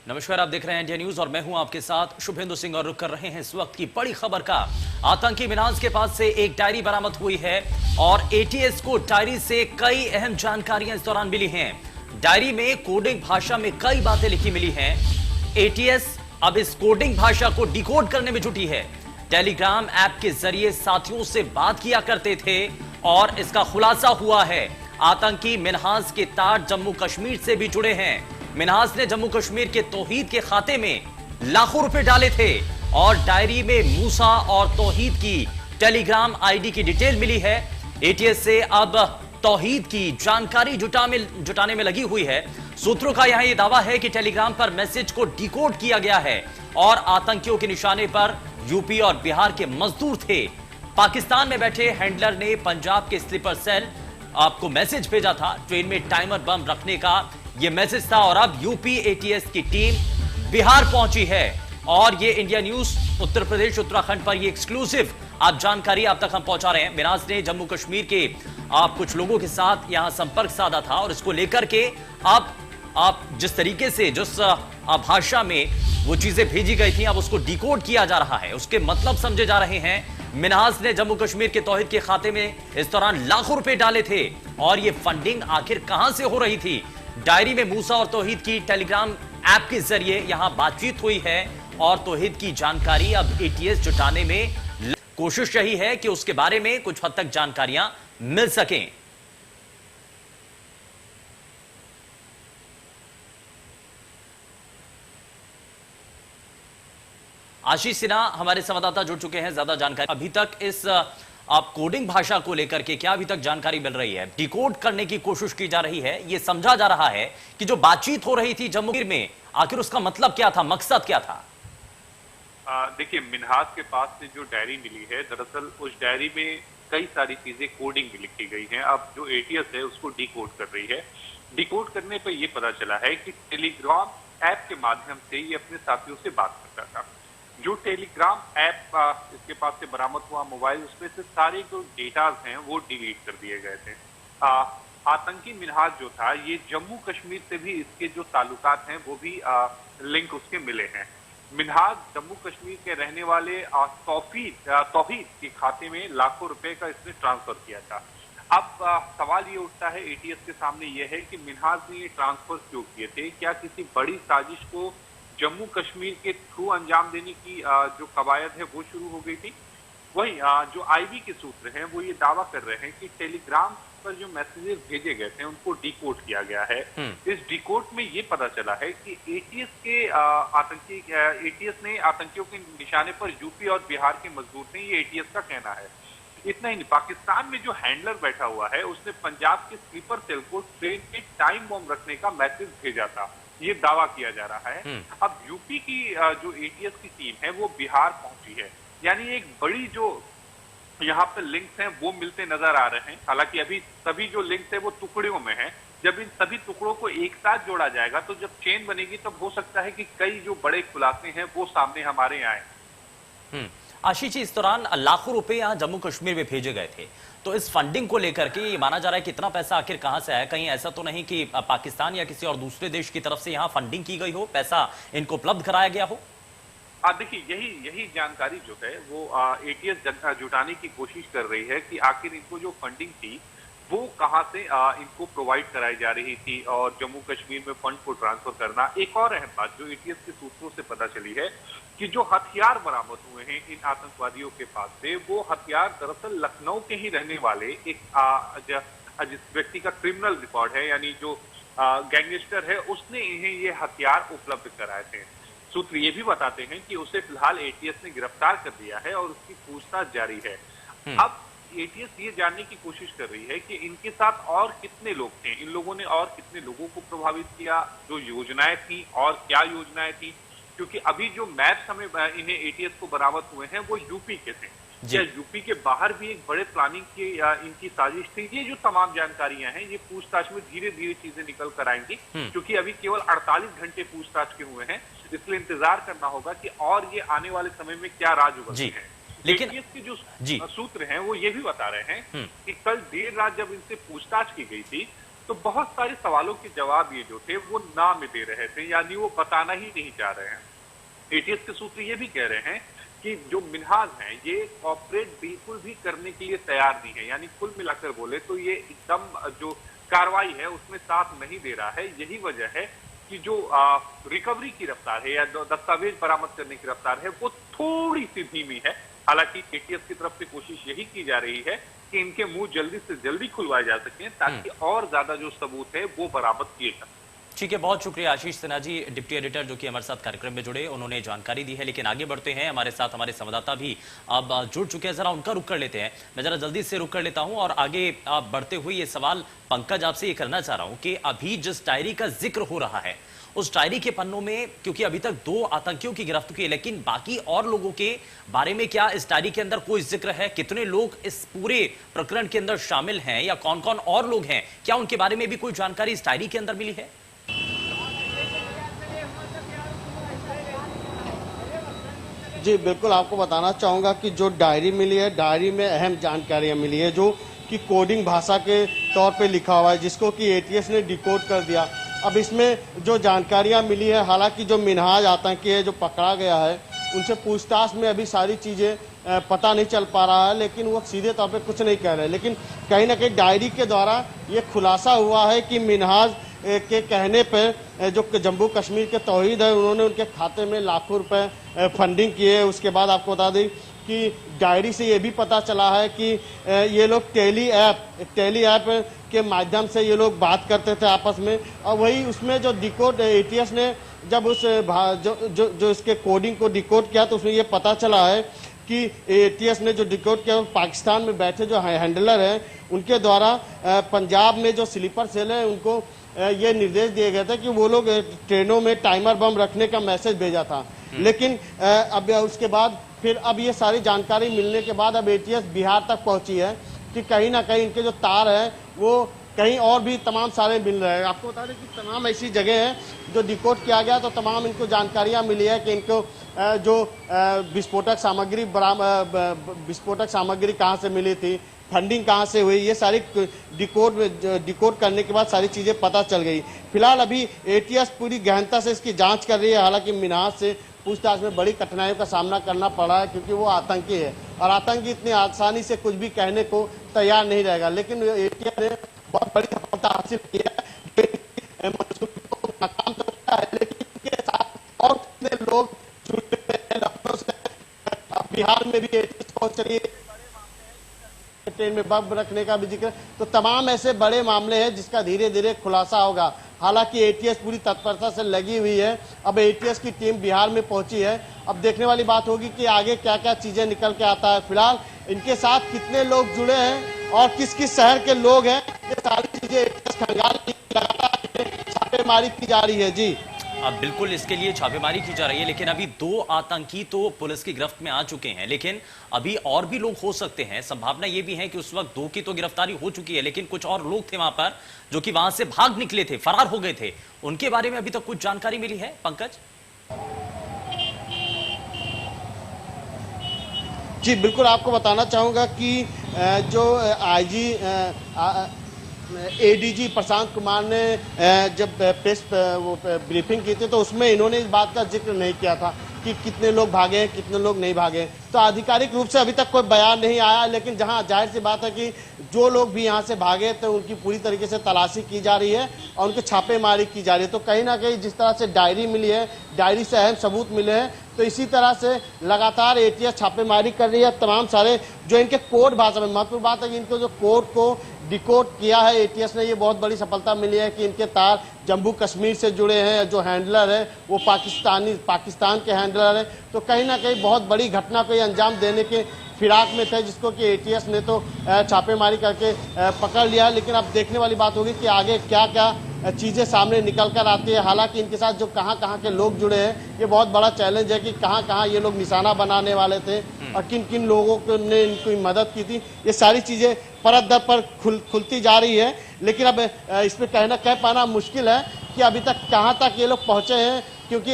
नमस्कार, आप देख रहे हैं इंडिया न्यूज और मैं हूं आपके साथ शुभेंदु सिंह और रुक कर रहे हैं इस वक्त की बड़ी खबर का। आतंकी मिन्हाज के पास से एक डायरी बरामद हुई है और एटीएस को डायरी से कई अहम जानकारियां इस दौरान मिली हैं। डायरी में कोडिंग भाषा में कई बातें लिखी मिली हैं। एटीएस अब इस कोडिंग भाषा को डिकोड करने में जुटी है। टेलीग्राम ऐप के जरिए साथियों से बात किया करते थे और इसका खुलासा हुआ है आतंकी मिन्हाज के तार जम्मू कश्मीर से भी जुड़े हैं। मिन्हाज ने जम्मू कश्मीर के तौहीद के खाते में लाखों रुपए डाले थे और डायरी में मूसा और तौहीद की टेलीग्राम आईडी की डिटेल मिली है। एटीएस से अब तौहीद की जानकारी जुटाने में लगी हुई है। सूत्रों का यहां यह दावा है कि टेलीग्राम पर मैसेज को डिकोड किया गया है और आतंकियों के निशाने पर यूपी और बिहार के मजदूर थे। पाकिस्तान में बैठे हैंडलर ने पंजाब के स्लीपर सेल आपको मैसेज भेजा था। ट्रेन में टाइमर बम रखने का यह मैसेज था और अब यूपी एटीएस की टीम बिहार पहुंची है और ये इंडिया न्यूज उत्तर प्रदेश उत्तराखंड पर ये एक्सक्लूसिव आप जानकारी आप तक हम पहुंचा रहे हैं। मिन्हाज ने जम्मू कश्मीर के कुछ लोगों के साथ यहां संपर्क साधा था और इसको लेकर के आप जिस तरीके से जिस भाषा में वो चीजें भेजी गई थी अब उसको डिकोड किया जा रहा है, उसके मतलब समझे जा रहे हैं। मिन्हाज ने जम्मू कश्मीर के तौहीद के खाते में इस दौरान लाखों रुपए डाले थे और ये फंडिंग आखिर कहां से हो रही थी। डायरी में मूसा और तौहीद की टेलीग्राम ऐप के जरिए यहां बातचीत हुई है और तौहीद की जानकारी अब एटीएस जुटाने में कोशिश रही है कि उसके बारे में कुछ हद तक जानकारियां मिल सकें। आशीष सिन्हा हमारे संवाददाता जुड़ चुके हैं, ज्यादा जानकारी अभी तक इस आप कोडिंग भाषा को लेकर के क्या अभी तक जानकारी मिल रही है? डिकोड करने की कोशिश की जा रही है, यह समझा जा रहा है कि जो बातचीत हो रही थी जम्मू कश्मीर में आखिर उसका मतलब क्या था, मकसद क्या था? देखिए, मिन्हाज के पास से जो डायरी मिली है, दरअसल उस डायरी में कई सारी चीजें कोडिंग में लिखी गई हैं। अब जो एटीएस है उसको डिकोड कर रही है। डिकोड करने पर यह पता चला है कि टेलीग्राम ऐप के माध्यम से ये अपने साथियों से बात करता था। जो टेलीग्राम ऐप इसके पास से बरामद हुआ मोबाइल, उसमें से सारे जो डेटाज हैं वो डिलीट कर दिए गए थे। आतंकी मिन्हाज जो था ये जम्मू कश्मीर से भी इसके जो ताल्लुकात हैं वो भी लिंक उसके मिले हैं। मिन्हाज जम्मू कश्मीर के रहने वाले तौहीद के खाते में लाखों रुपए का इसने ट्रांसफर किया था। अब सवाल ये उठता है एटीएस के सामने ये है कि मिन्हाज ने ये ट्रांसफर क्यों किए थे? क्या किसी बड़ी साजिश को जम्मू कश्मीर के थ्रू अंजाम देने की जो कवायद है वो शुरू हो गई थी? वहीं जो आईबी के सूत्र हैं वो ये दावा कर रहे हैं कि टेलीग्राम पर जो मैसेजेस भेजे गए थे उनको डिकोड किया गया है। इस डिकोड में ये पता चला है कि एटीएस ने आतंकियों के निशाने पर यूपी और बिहार के मजदूर थे, ये एटीएस का कहना है। इतना ही नहीं, पाकिस्तान में जो हैंडलर बैठा हुआ है उसने पंजाब के स्लीपर सेल को ट्रेन में टाइम बम रखने का मैसेज भेजा था, ये दावा किया जा रहा है। अब यूपी की जो एटीएस की टीम है वो बिहार पहुंची है, यानी एक बड़ी जो यहाँ पे लिंक्स हैं वो मिलते नजर आ रहे हैं। हालांकि अभी सभी जो लिंक्स है वो टुकड़ियों में है। जब इन सभी टुकड़ों को एक साथ जोड़ा जाएगा तो जब चेन बनेगी तब हो सकता है कि कई जो बड़े खुलासे हैं वो सामने हमारे आए। आशीष जी, इस दौरान लाखों रुपए यहां जम्मू कश्मीर में भेजे गए थे, तो इस फंडिंग को लेकर के ये माना जा रहा है कि इतना पैसा आखिर कहां से आया? कहीं ऐसा तो नहीं कि पाकिस्तान या किसी और दूसरे देश की तरफ से यहां फंडिंग की गई हो, पैसा इनको उपलब्ध कराया गया हो? देखिए, यही जानकारी जो है वो एटीएस जुटाने की कोशिश कर रही है कि आखिर इनको जो फंडिंग थी वो कहां से इनको प्रोवाइड कराई जा रही थी और जम्मू कश्मीर में फंड को ट्रांसफर करना। एक और अहम बात जो एटीएस के सूत्रों से पता चली है कि जो हथियार बरामद हुए हैं इन आतंकवादियों के पास से, वो हथियार दरअसल लखनऊ के ही रहने वाले एक जिस व्यक्ति का क्रिमिनल रिकॉर्ड है, यानी जो गैंगस्टर है, उसने इन्हें ये हथियार उपलब्ध कराए थे। सूत्र ये भी बताते हैं कि उसे फिलहाल एटीएस ने गिरफ्तार कर दिया है और उसकी पूछताछ जारी है। अब एटीएस ये जानने की कोशिश कर रही है कि इनके साथ और कितने लोग थे, इन लोगों ने और कितने लोगों को प्रभावित किया, जो योजनाएं थी और क्या योजनाएं थी, क्योंकि अभी जो मैप्स हमें इन्हें एटीएस को बरामद हुए हैं वो यूपी के थे। क्या यूपी के बाहर भी एक बड़े प्लानिंग की इनकी साजिश थी? ये जो तमाम जानकारियां हैं ये पूछताछ में धीरे धीरे चीजें निकल कर आएंगी, क्योंकि अभी केवल 48 घंटे पूछताछ के हुए हैं, इसलिए इंतजार करना होगा कि और ये आने वाले समय में क्या राज उगलते हैं। लेकिन इसके जो सूत्र हैं वो ये भी बता रहे हैं कि कल देर रात जब इनसे पूछताछ की गई थी तो बहुत सारे सवालों के जवाब ये जो थे वो ना में दे रहे थे, यानी वो बताना ही नहीं चाह रहे हैं। एटीएस के सूत्र ये भी कह रहे हैं कि जो मिन्हाज हैं ये कॉपरेट बिल्कुल भी करने के लिए तैयार नहीं है, यानी कुल मिलाकर बोले तो ये एकदम जो कार्रवाई है उसमें साथ नहीं दे रहा है। यही वजह है कि जो रिकवरी की रफ्तार है या दस्तावेज बरामद करने की रफ्तार है वो थोड़ी सी धीमी है। हालांकि एटीएस की तरफ से कोशिश यही की जा रही है कि इनके मुंह जल्दी से जल्दी खुलवाए जा सकें ताकि और ज्यादा जो सबूत है वो बरामद किए जा सकें। ठीक है, बहुत शुक्रिया आशीष सिन्हा जी, डिप्टी एडिटर जो कि हमारे साथ कार्यक्रम में जुड़े, उन्होंने जानकारी दी है। लेकिन आगे बढ़ते हैं, हमारे साथ हमारे संवाददाता भी अब जुड़ चुके हैं, जरा उनका रुख कर लेते हैं। मैं जरा जल्दी से रुख कर लेता हूं और आगे बढ़ते हुए ये सवाल पंकज आपसे ये करना चाह रहा हूं कि अभी जिस डायरी का जिक्र हो रहा है उस डायरी के पन्नों में, क्योंकि अभी तक 2 आतंकियों की गिरफ्त हुई है, लेकिन बाकी और लोगों के बारे में क्या इस डायरी के अंदर कोई जिक्र है? कितने लोग इस पूरे प्रकरण के अंदर शामिल हैं या कौन कौन और लोग हैं, क्या उनके बारे में भी कोई जानकारी इस डायरी के अंदर मिली है? जी बिल्कुल, आपको बताना चाहूँगा कि जो डायरी मिली है, डायरी में अहम जानकारियाँ मिली है जो कि कोडिंग भाषा के तौर पे लिखा हुआ है, जिसको कि एटीएस ने डिकोड कर दिया। अब इसमें जो जानकारियाँ मिली है, हालांकि जो मिन्हाज आतंकी है जो पकड़ा गया है उनसे पूछताछ में अभी सारी चीज़ें पता नहीं चल पा रहा है, लेकिन वो सीधे तौर पे कुछ नहीं कह रहे। लेकिन कहीं ना कहीं डायरी के द्वारा ये खुलासा हुआ है कि मिन्हाज के कहने पर जो जम्मू कश्मीर के तौहीद है उन्होंने उनके खाते में लाखों रुपए फंडिंग किए। उसके बाद आपको बता दें कि डायरी से ये भी पता चला है कि ये लोग टेली ऐप के माध्यम से ये लोग बात करते थे आपस में, और वही उसमें जो डिकोड एटीएस ने जब उस जो इसके कोडिंग को डिकोड किया तो उसमें ये पता चला है कि एटीएस ने जो डिकोड किया पाकिस्तान में बैठे जो हैंडलर हैं उनके द्वारा पंजाब में जो स्लीपर सेल है उनको ये निर्देश दिए गए थे कि वो लोग ट्रेनों में टाइमर बम रखने का मैसेज भेजा था। लेकिन अब उसके बाद फिर अब ये सारी जानकारी मिलने के बाद अब एटीएस बिहार तक पहुंची है कि कहीं ना कहीं इनके जो तार हैं वो कहीं और भी तमाम सारे मिल रहे हैं। आपको बता दें कि तमाम ऐसी जगह है जो डिकोड किया गया तो तमाम इनको जानकारियां मिली है कि इनको जो विस्फोटक सामग्री कहाँ से मिली थी, फंडिंग कहाँ से हुई, ये सारी डिकोड करने के बाद सारी चीज़ें पता चल गई। फिलहाल अभी एटीएस पूरी गहनता से इसकी जांच कर रही है। हालांकि मिन्हाज से पूछताछ में बड़ी कठिनाइयों का सामना करना पड़ा है क्योंकि वो आतंकी है और आतंकी इतनी आसानी से कुछ भी कहने को तैयार नहीं रहेगा। लेकिन एटीएस ने बहुत बड़ी सफलता हासिल की है, नाकाम तो किया है, लेकिन इसके साथ और कितने लोग जुड़े हैं लखनऊ से बिहार में भी एटीएस पहुंच रही है, ट्रेन में बम रखने का भी जिक्र, तो तमाम ऐसे बड़े मामले हैं जिसका धीरे धीरे खुलासा होगा। हालांकि एटीएस पूरी तत्परता से लगी हुई है। अब एटीएस की टीम बिहार में पहुंची है, अब देखने वाली बात होगी कि आगे क्या क्या चीजें निकल के आता है। फिलहाल इनके साथ कितने लोग जुड़े हैं और किस किस शहर के लोग हैं, ये सारी चीजें एटीएस खंगाल लगातार छापेमारी की जा रही है। जी अब बिल्कुल इसके लिए छापेमारी की जा रही है, लेकिन अभी 2 आतंकी तो पुलिस की गिरफ्त में आ चुके हैं, लेकिन अभी और भी लोग हो सकते हैं। संभावना ये भी है कि उस वक्त 2 की तो गिरफ्तारी हो चुकी है, लेकिन कुछ और लोग थे वहां पर जो कि वहां से भाग निकले थे, फरार हो गए थे। उनके बारे में अभी तक कुछ जानकारी मिली है पंकज? जी बिल्कुल, आपको बताना चाहूँगा कि जो आईजी एडीजी प्रशांत कुमार ने जब प्रेस ब्रीफिंग की थी तो उसमें इन्होंने इस बात का जिक्र नहीं किया था कि कितने लोग भागे हैं, कितने लोग नहीं भागे। तो आधिकारिक रूप से अभी तक कोई बयान नहीं आया, लेकिन जहां जाहिर सी बात है कि जो लोग भी यहां से भागे तो उनकी पूरी तरीके से तलाशी की जा रही है और उनकी छापेमारी की जा रही है। तो कहीं ना कहीं जिस तरह से डायरी मिली है, डायरी से अहम सबूत मिले हैं, तो इसी तरह से लगातार एटीएस छापेमारी कर रही है। तमाम सारे जो इनके कोड भाषा में, महत्वपूर्ण बात है कि इनको जो कोड को डिकोड किया है एटीएस ने, ये बहुत बड़ी सफलता मिली है कि इनके तार जम्मू कश्मीर से जुड़े हैं, जो हैंडलर है वो पाकिस्तान के हैंडलर है। तो कहीं ना कहीं बहुत बड़ी घटना को अंजाम देने के फिराक में थे, जिसको कि एटीएस ने तो छापेमारी करके पकड़ लिया। लेकिन अब देखने वाली बात होगी कि आगे क्या क्या चीज़ें सामने निकल कर आती है। हालांकि इनके साथ जो कहाँ के लोग जुड़े हैं, ये बहुत बड़ा चैलेंज है कि कहाँ ये लोग निशाना बनाने वाले थे और किन किन लोगों ने इनकी मदद की थी। ये सारी चीज़ें परत दर पर खुलती जा रही है। लेकिन अब इसमें कह पाना मुश्किल है कि अभी तक कहाँ तक ये लोग पहुँचे हैं क्योंकि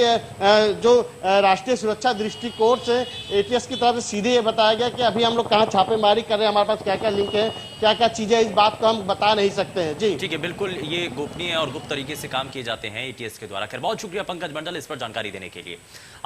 जो राष्ट्रीय सुरक्षा दृष्टिकोण से एटीएस की तरफ से सीधे ये बताया गया कि अभी हम लोग कहाँ छापेमारी कर रहे हैं, हमारे पास क्या क्या लिंक है, क्या क्या चीजें, इस बात को हम बता नहीं सकते हैं। जी ठीक है, बिल्कुल ये गोपनीय और गुप्त तरीके से काम किए जाते हैं एटीएस के द्वारा। खैर बहुत शुक्रिया पंकज मंडल इस पर जानकारी देने के लिए।